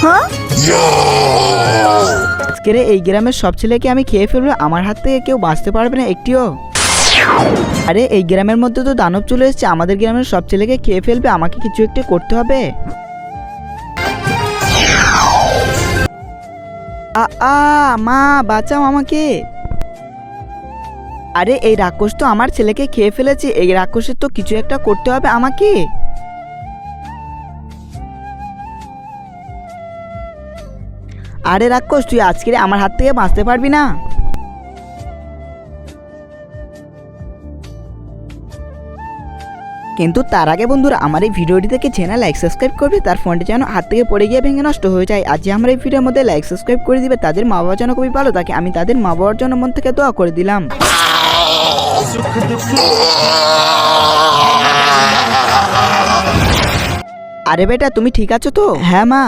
হ্যাঁ, আজকের এই গ্রামের সব ছেলেকে আমি খেয়ে ফেলবো, আমার হাত থেকে কেউ বাঁচতে পারবে না একটিও। আরে এই গ্রামের মধ্যে তো দানব চলে এসেছে, আমাদের গ্রামের সব ছেলেকে খেয়ে ফেলবে, আমাকে কিছু একটা করতে হবে। মা বাঁচাও আমাকে। আরে এই রাক্ষস তো আমার ছেলেকে খেয়ে ফেলেছে, এই রাক্ষসের তো কিছু একটা করতে হবে আমাকে। আরে রাক্ষস, তুই আজকে আমার হাত থেকে বাঁচতে পারবি না। কিন্তু তার আগে বন্ধুরা, আমার এই ভিডিওটি থেকে চ্যানেল লাইক সাবস্ক্রাইব করবে, তার ফোনটা যেন হাত থেকে পড়ে গিয়ে ভেঙে নষ্ট হয়ে যায়। আজ যে আমার এই ভিডিওর মধ্যে লাইক সাবস্ক্রাইব করে দিবে, তাদের মা বাবা যেন খুবই ভালো থাকে, আমি তাদের মা বাবার জন্য মন থেকে দোয়া করে দিলাম। আরে বেটা, তুমি ঠিক আছো তো? হ্যাঁ মা।